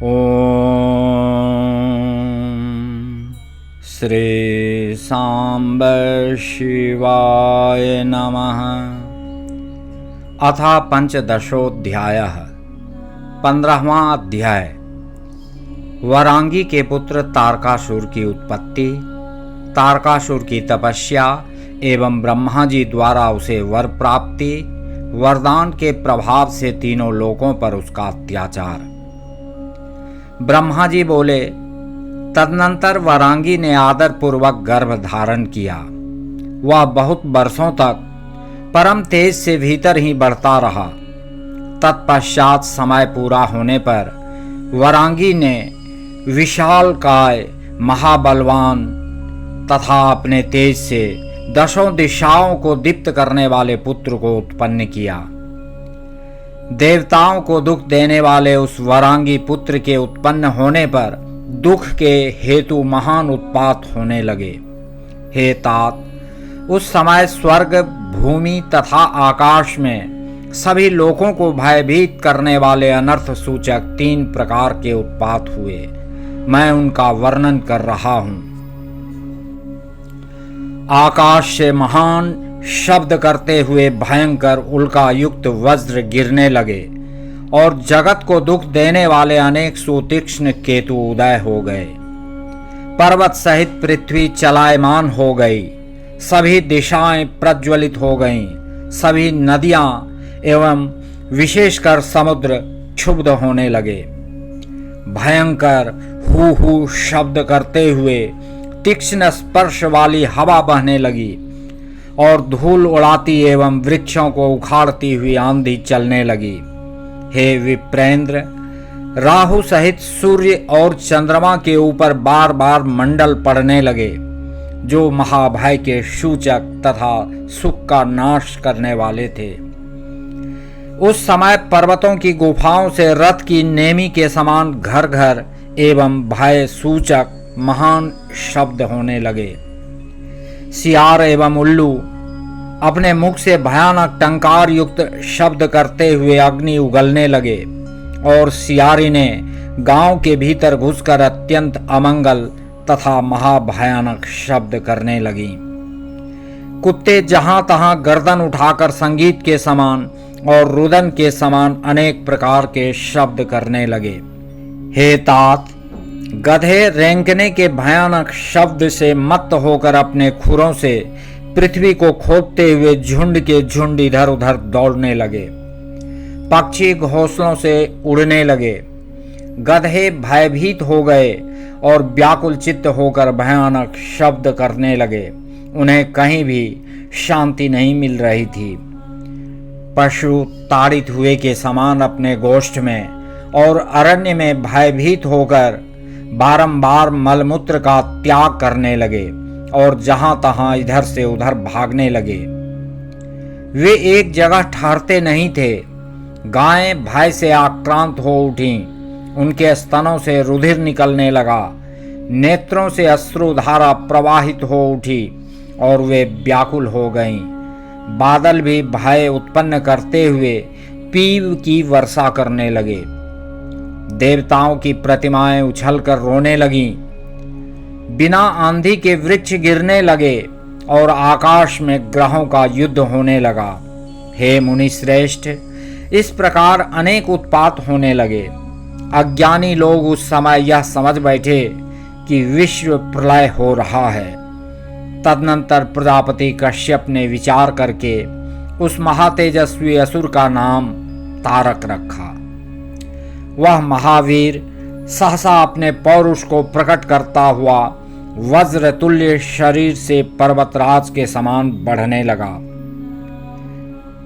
ओम श्री सांब शिवाय नमः। अथ पंचदशोऽध्यायः। 15वां अध्याय। वरांगी के पुत्र तारकासुर की उत्पत्ति, तारकासुर की तपस्या एवं ब्रह्मा जी द्वारा उसे वर प्राप्ति, वरदान के प्रभाव से तीनों लोकों पर उसका अत्याचार। ब्रह्मा जी बोले, तदनंतर वरांगी ने आदर पूर्वक गर्भ धारण किया। वह बहुत वर्षों तक परम तेज से भीतर ही बढ़ता रहा। तत्पश्चात समय पूरा होने पर वरांगी ने विशालकाय, महाबलवान तथा अपने तेज से दशों दिशाओं को दीप्त करने वाले पुत्र को उत्पन्न किया। देवताओं को दुख देने वाले उस वरांगी पुत्र के उत्पन्न होने पर दुख के हेतु महान उत्पात होने लगे। हे तात, उस समय स्वर्ग, भूमि तथा आकाश में सभी लोगों को भयभीत करने वाले अनर्थ सूचक 3 प्रकार के उत्पात हुए। मैं उनका वर्णन कर रहा हूं। आकाश से महान शब्द करते हुए भयंकर उल्का युक्त वज्र गिरने लगे और जगत को दुख देने वाले अनेक सुतीक्ष्ण केतु उदय हो गए। पर्वत सहित पृथ्वी चलायमान हो गई, सभी दिशाएं प्रज्वलित हो गईं, सभी नदियां एवं विशेषकर समुद्र क्षुब्ध होने लगे। भयंकर हू हू शब्द करते हुए तीक्ष्ण स्पर्श वाली हवा बहने लगी और धूल उड़ाती एवं वृक्षों को उखाड़ती हुई आंधी चलने लगी। हे विप्रेंद्र, राहु सहित सूर्य और चंद्रमा के ऊपर बार बार मंडल पड़ने लगे, जो महाभय के सूचक तथा सुख का नाश करने वाले थे। उस समय पर्वतों की गुफाओं से रथ की नेमी के समान घर घर एवं भय सूचक महान शब्द होने लगे। सियार एवं उल्लू अपने मुख से भयानक टंकार युक्त शब्द करते हुए अग्नि उगलने लगे और सियारी ने गांव के भीतर घुसकर अत्यंत अमंगल तथा महाभयानक शब्द करने लगी। कुत्ते जहां तहां गर्दन उठाकर संगीत के समान और रुदन के समान अनेक प्रकार के शब्द करने लगे। हे तात, गधे रेंकने के भयानक शब्द से मत्त होकर अपने खुरों से पृथ्वी को खोदते हुए झुंड के झुंड इधर उधर दौड़ने लगे। पक्षी घोंसलों से उड़ने लगे। गधे भयभीत हो गए और व्याकुल चित्त होकर भयानक शब्द करने लगे। उन्हें कहीं भी शांति नहीं मिल रही थी। पशु ताड़ित हुए के समान अपने गोष्ठ में और अरण्य में भयभीत होकर बारंबार मलमूत्र का त्याग करने लगे और जहां तहां इधर से उधर भागने लगे। वे एक जगह ठहरते नहीं थे। गायें भय से आक्रांत हो उठीं, उनके स्तनों से रुधिर निकलने लगा, नेत्रों से अश्रुधारा प्रवाहित हो उठी और वे व्याकुल हो गईं। बादल भी भय उत्पन्न करते हुए पीव की वर्षा करने लगे। देवताओं की प्रतिमाएं उछलकर रोने लगीं। बिना आंधी के वृक्ष गिरने लगे और आकाश में ग्रहों का युद्ध होने लगा। हे मुनि श्रेष्ठ, इस प्रकार अनेक उत्पात होने लगे। अज्ञानी लोग उस समय यह समझ बैठे कि विश्व प्रलय हो रहा है। तदनंतर प्रजापति कश्यप ने विचार करके उस महातेजस्वी असुर का नाम तारक रखा। वह महावीर सहसा अपने पौरुष को प्रकट करता हुआ वज्र तुल्य शरीर से पर्वतराज के समान बढ़ने लगा।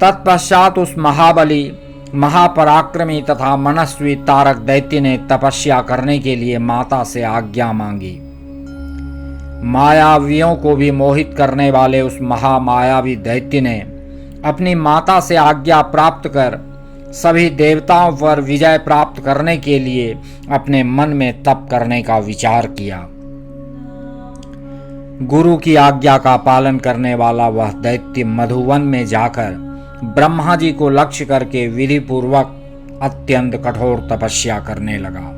तत्पश्चात उस महाबली, महापराक्रमी तथा मनस्वी तारक दैत्य ने तपस्या करने के लिए माता से आज्ञा मांगी। मायावियों को भी मोहित करने वाले उस महामायावी दैत्य ने अपनी माता से आज्ञा प्राप्त कर सभी देवताओं पर विजय प्राप्त करने के लिए अपने मन में तप करने का विचार किया। गुरु की आज्ञा का पालन करने वाला वह दैत्य मधुवन में जाकर ब्रह्मा जी को लक्ष्य करके विधि पूर्वक अत्यंत कठोर तपस्या करने लगा।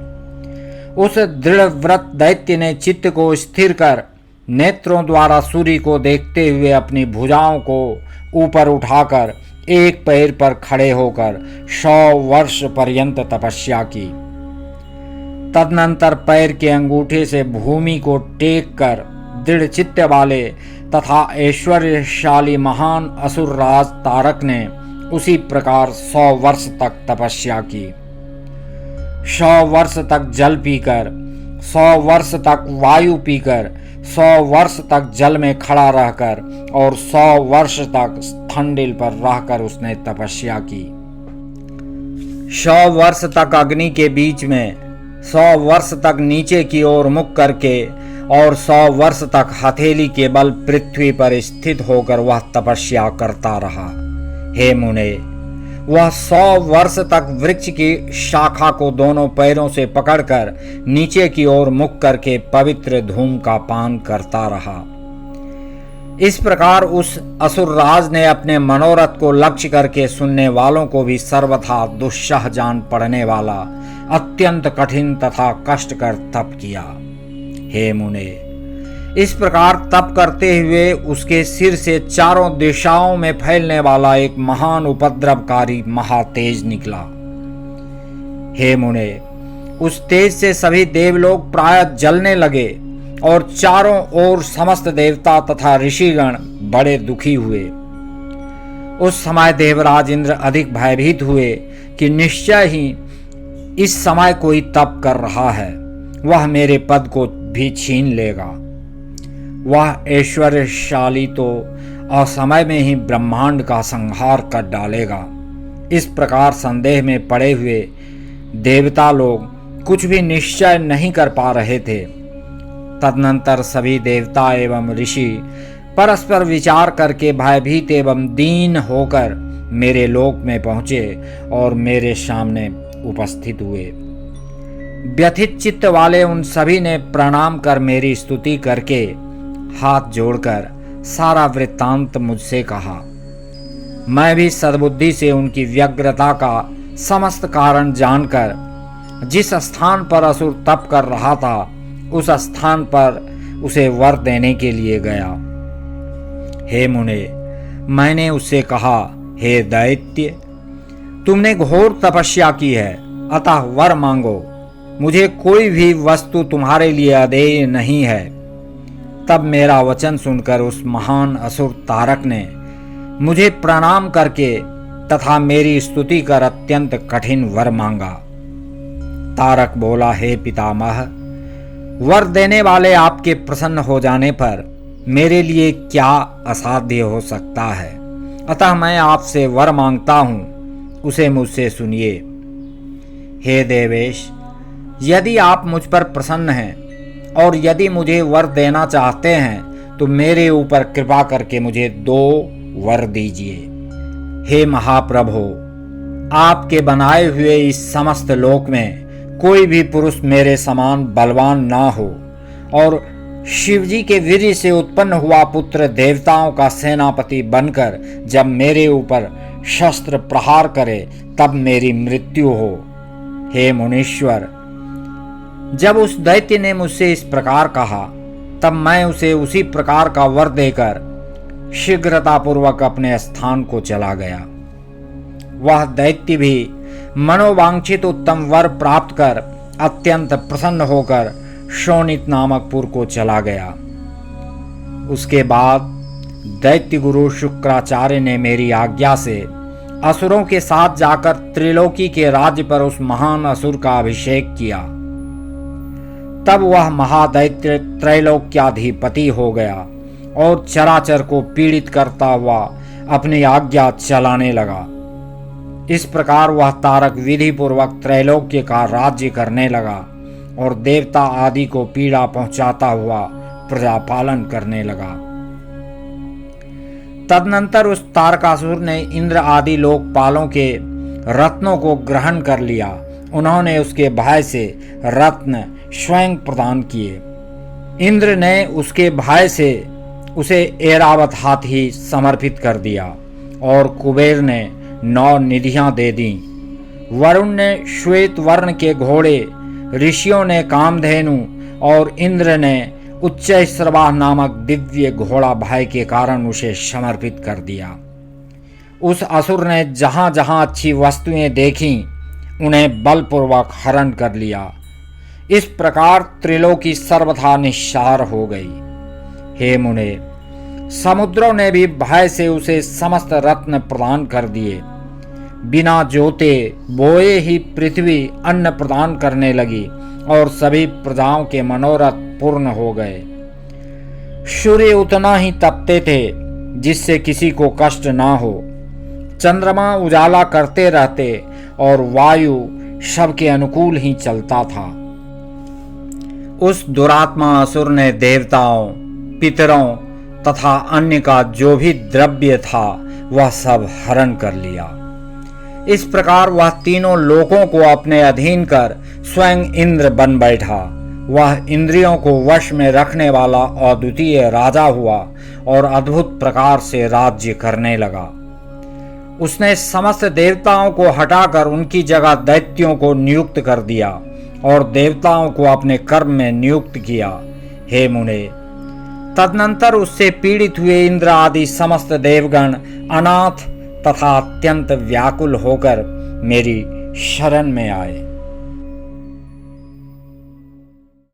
उस दृढ़ व्रत दैत्य ने चित्त को स्थिर कर नेत्रों द्वारा सूर्य को देखते हुए अपनी भुजाओं को ऊपर उठाकर एक पैर पर खड़े होकर 100 वर्ष पर्यंत तपस्या की। तदनंतर पैर के अंगूठे से भूमि को टेक कर दृढ़ चित्त वाले तथा ऐश्वर्यशाली महान असुरराज तारक ने उसी प्रकार 100 वर्ष तक तपस्या की। 100 वर्ष तक जल पीकर, 100 वर्ष तक वायु पीकर, 100 वर्ष तक जल में खड़ा रहकर और 100 वर्ष तक ठंडिल पर रहकर उसने तपस्या की। 100 वर्ष तक अग्नि के बीच में, 100 वर्ष तक नीचे की ओर मुख करके और 100 वर्ष तक हथेली के बल पृथ्वी पर स्थित होकर वह तपस्या करता रहा। हे मुने, वह 100 वर्ष तक वृक्ष की शाखा को दोनों पैरों से पकड़कर नीचे की ओर मुख करके पवित्र धूम का पान करता रहा। इस प्रकार उस असुरराज ने अपने मनोरथ को लक्ष्य करके सुनने वालों को भी सर्वथा दुस्सह जान पड़ने वाला अत्यंत कठिन तथा कष्टकर तप किया। हे मुने, इस प्रकार तप करते हुए उसके सिर से चारों दिशाओं में फैलने वाला एक महान उपद्रवकारी महातेज निकला। हे मुने, उस तेज से सभी देवलोक प्राय जलने लगे और चारों ओर समस्त देवता तथा ऋषिगण बड़े दुखी हुए। उस समय देवराज इंद्र अधिक भयभीत हुए कि निश्चय ही इस समय कोई तप कर रहा है, वह मेरे पद को भी छीन लेगा। वह ऐश्वर्यशाली तो असमय में ही ब्रह्मांड का संहार कर डालेगा। इस प्रकार संदेह में पड़े हुए देवता लोग कुछ भी निश्चय नहीं कर पा रहे थे। तदनंतर सभी देवता एवं ऋषि परस्पर विचार करके भयभीत एवं दीन होकर मेरे लोक में पहुंचे और मेरे सामने उपस्थित हुए। व्यथित चित्त वाले उन सभी ने प्रणाम कर मेरी स्तुति करके हाथ जोड़कर सारा वृत्तांत मुझसे कहा। मैं भी सद्बुद्धि से उनकी व्यग्रता का समस्त कारण जानकर जिस स्थान पर असुर तप कर रहा था उस स्थान पर उसे वर देने के लिए गया। हे मुने, मैंने उससे कहा, हे दैत्य, तुमने घोर तपस्या की है, अतः वर मांगो। मुझे कोई भी वस्तु तुम्हारे लिए अदेय नहीं है। तब मेरा वचन सुनकर उस महान असुर तारक ने मुझे प्रणाम करके तथा मेरी स्तुति कर अत्यंत कठिन वर मांगा। तारक बोला, हे पितामह, वर देने वाले आपके प्रसन्न हो जाने पर मेरे लिए क्या असाध्य हो सकता है, अतः मैं आपसे वर मांगता हूं, उसे मुझसे सुनिए। हे देवेश, यदि आप मुझ पर प्रसन्न हैं और यदि मुझे वर देना चाहते हैं तो मेरे ऊपर कृपा करके मुझे 2 वर दीजिए। हे महाप्रभु, आपके बनाए हुए इस समस्त लोक में कोई भी पुरुष मेरे समान बलवान ना हो और शिवजी के वीर्य से उत्पन्न हुआ पुत्र देवताओं का सेनापति बनकर जब मेरे ऊपर शस्त्र प्रहार करे तब मेरी मृत्यु हो। हे मुनीश्वर, जब उस दैत्य ने मुझसे इस प्रकार कहा तब मैं उसे उसी प्रकार का वर देकर शीघ्रतापूर्वक अपने स्थान को चला गया। वह दैत्य भी मनोवांछित उत्तम वर प्राप्त कर अत्यंत प्रसन्न होकर शोणित नामक पुर को चला गया। उसके बाद दैत्य गुरु शुक्राचार्य ने मेरी आज्ञा से असुरों के साथ जाकर त्रिलोकी के राज्य पर उस महान असुर का अभिषेक किया। तब वह महादैत्य त्रैलोक्याधिपति हो गया और चराचर को पीड़ित करता हुआ अपनी आज्ञा चलाने लगा। इस प्रकार वह तारक विधि पूर्वक त्रैलोक्य का राज्य करने लगा और देवता आदि को पीड़ा पहुंचाता हुआ प्रजा पालन करने लगा। तदनंतर उस तारकासुर ने इंद्र आदि लोकपालों के रत्नों को ग्रहण कर लिया। उन्होंने उसके भय से रत्न स्वयं प्रदान किए। इंद्र ने उसके भय से उसे ऐरावत हाथी समर्पित कर दिया और कुबेर ने 9 निधियां दे दी। वरुण ने श्वेत वर्ण के घोड़े ऋषियों ने कामधेनु और इंद्र ने उच्चैश्रवा नामक दिव्य घोड़ा भय के कारण उसे समर्पित कर दिया। उस असुर ने जहां जहां अच्छी वस्तुएं देखी उन्हें बलपूर्वक हरण कर लिया। इस प्रकार त्रिलोकी सर्वथा निस्सार हो गई। हे मुने, समुद्रों ने भी भय से उसे समस्त रत्न प्रदान कर दिए। बिना जोते बोए ही पृथ्वी अन्न प्रदान करने लगी और सभी प्रजाओं के मनोरथ पूर्ण हो गए। सूर्य उतना ही तपते थे जिससे किसी को कष्ट ना हो। चंद्रमा उजाला करते रहते और वायु सबके अनुकूल ही चलता था। उस दुरात्मा असुर ने देवताओं, पितरों तथा अन्य का जो भी द्रव्य था वह सब हरण कर लिया। इस प्रकार वह तीनों लोकों को अपने अधीन कर स्वयं इंद्र बन बैठा। वह इंद्रियों को वश में रखने वाला अद्वितीय राजा हुआ और अद्भुत प्रकार से राज्य करने लगा। उसने समस्त देवताओं को हटाकर उनकी जगह दैत्यों को नियुक्त कर दिया और देवताओं को अपने कर्म में नियुक्त किया। हे मुने, तदनंतर उससे पीड़ित हुए इंद्र आदि समस्त देवगण अनाथ तथा अत्यंत व्याकुल होकर मेरी शरण में आए।